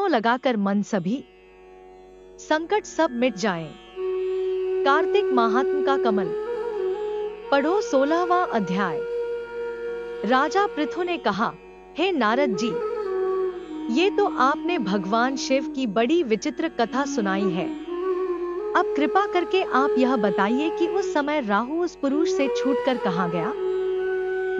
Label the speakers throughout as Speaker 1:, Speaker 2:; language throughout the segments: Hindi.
Speaker 1: वैष्णव लगाकर मन सभी संकट सब मिट जाएं। कार्तिक महात्म का कमल। पढ़ो 16वां अध्याय। राजा पृथु ने कहा, हे नारद जी, ये तो आपने भगवान शिव की बड़ी विचित्र कथा सुनाई है। अब कृपा करके आप यह बताइए कि उस समय राहु उस पुरुष से छूटकर कहाँ गया।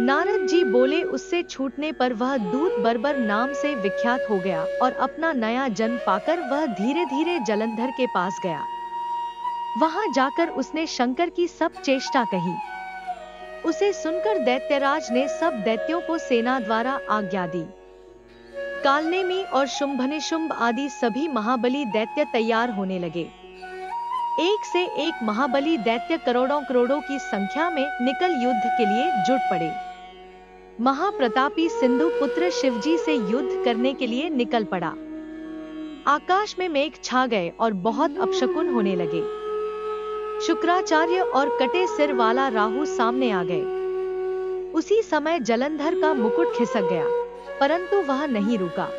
Speaker 1: नारद जी बोले, उससे छूटने पर वह दूत बर्बर नाम से विख्यात हो गया और अपना नया जन्म पाकर वह धीरे धीरे जलंधर के पास गया। वहां जाकर उसने शंकर की सब चेष्टा कही। उसे सुनकर दैत्यराज ने सब दैत्यों को सेना द्वारा आज्ञा दी। कालनेमी और शुंभनिशुंभ आदि सभी महाबली दैत्य तैयार होने लगे। एक से एक महाबली दैत्य करोड़ों करोड़ों की संख्या में निकल युद्ध के लिए जुट पड़े। महाप्रतापी सिंधु पुत्र शिवजी से युद्ध करने के लिए निकल पड़ा। आकाश में मेघ छा गए और बहुत अपशकुन होने लगे। शुक्राचार्य और कटे सिर वाला राहु सामने आ गए। उसी समय जलंधर का मुकुट खिसक गया, परंतु वह नहीं रुका।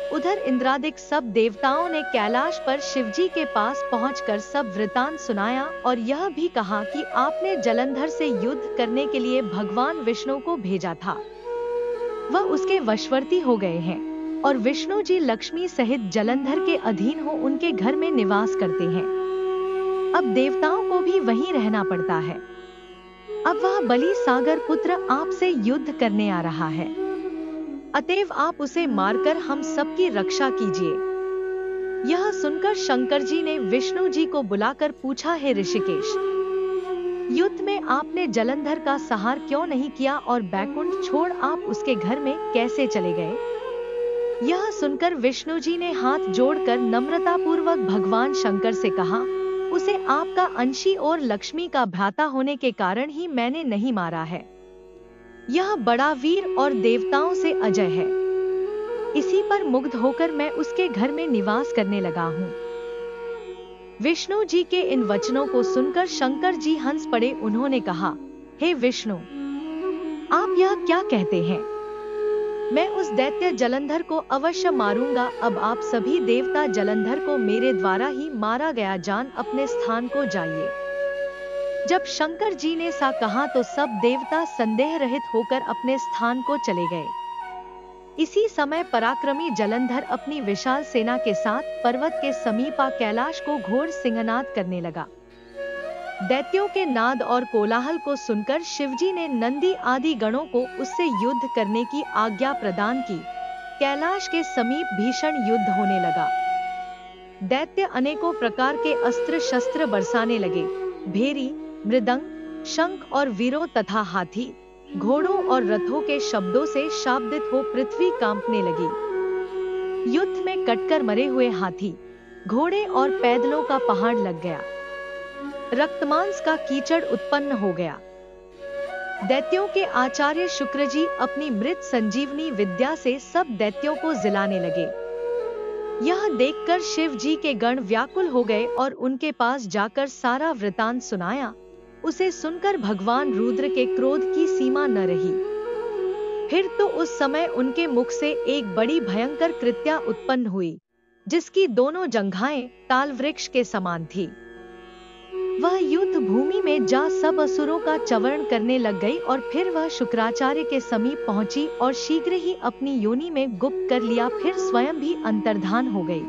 Speaker 1: उधर इंद्रादिक सब देवताओं ने कैलाश पर शिवजी के पास पहुंचकर सब वृतांत सुनाया और यह भी कहा कि आपने जलंधर से युद्ध करने के लिए भगवान विष्णु को भेजा था। वह उसके वशवर्ती हो गए हैं और विष्णु जी लक्ष्मी सहित जलंधर के अधीन हो उनके घर में निवास करते हैं। अब देवताओं को भी वहीं रहना पड़ता है। अब वह बलि सागर पुत्र आपसे युद्ध करने आ रहा है, अतएव आप उसे मारकर हम सबकी रक्षा कीजिए। यह सुनकर शंकर जी ने विष्णु जी को बुलाकर पूछा, हे ऋषिकेश, युद्ध में आपने जलंधर का संहार क्यों नहीं किया और बैकुंठ छोड़ आप उसके घर में कैसे चले गए। यह सुनकर विष्णु जी ने हाथ जोड़कर नम्रतापूर्वक भगवान शंकर से कहा, उसे आपका अंशी और लक्ष्मी का भ्राता होने के कारण ही मैंने नहीं मारा है। यह बड़ा वीर और देवताओं से अजय है। इसी पर मुग्ध होकर मैं उसके घर में निवास करने लगा हूँ। विष्णु जी के इन वचनों को सुनकर शंकर जी हंस पड़े। उन्होंने कहा, हे विष्णु, आप यह क्या कहते हैं। मैं उस दैत्य जलंधर को अवश्य मारूंगा। अब आप सभी देवता जलंधर को मेरे द्वारा ही मारा गया जान अपने स्थान को जाइए। जब शंकर जी ने सा कहा तो सब देवता संदेह रहित होकर अपने स्थान को चले गए। इसी समय पराक्रमी जलंधर अपनी विशाल सेना के साथ पर्वत के समीप कैलाश को घोर सिंहनाद करने लगा। दैत्यों के नाद और कोलाहल को सुनकर शिवजी ने नंदी आदि गणों को उससे युद्ध करने की आज्ञा प्रदान की। कैलाश के समीप भीषण युद्ध होने लगा। दैत्य अनेकों प्रकार के अस्त्र शस्त्र बरसाने लगे। भेरी, मृदंग, शंख और वीरों तथा हाथी, घोड़ों और रथों के शब्दों से शाब्दित हो पृथ्वी कांपने लगी। युद्ध में कटकर मरे हुए हाथी, घोड़े और पैदलों का पहाड़ लग गया। रक्तमांस का कीचड़ उत्पन्न हो गया। दैत्यों के आचार्य शुक्र जी अपनी मृत संजीवनी विद्या से सब दैत्यों को जिलाने लगे। यह देखकर शिव जी के गण व्याकुल हो गए और उनके पास जाकर सारा वृतांत सुनाया। उसे सुनकर भगवान रुद्र के क्रोध की सीमा न रही। फिर तो उस समय उनके मुख से एक बड़ी भयंकर कृत्या उत्पन्न हुई, जिसकी दोनों जंघाएं ताल वृक्ष के समान थी। वह युद्ध भूमि में जा सब असुरों का चवरण करने लग गई और फिर वह शुक्राचार्य के समीप पहुंची और शीघ्र ही अपनी योनि में गुप्त कर लिया, फिर स्वयं भी अंतर्धान हो गई।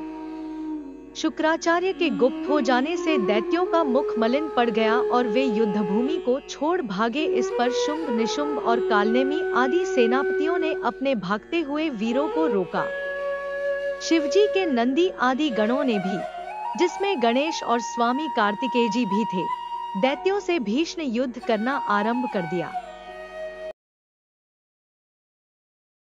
Speaker 1: शुक्राचार्य के गुप्त हो जाने से दैत्यों का मुख मलिन पड़ गया और वे युद्ध भूमि को छोड़ भागे। इस पर शुंभ, निशुंभ और कालनेमी आदि सेनापतियों ने अपने भागते हुए वीरों को रोका। शिवजी के नंदी आदि गणों ने भी, जिसमें गणेश और स्वामी कार्तिकेय जी भी थे, दैत्यों से भीषण युद्ध करना आरंभ कर दिया।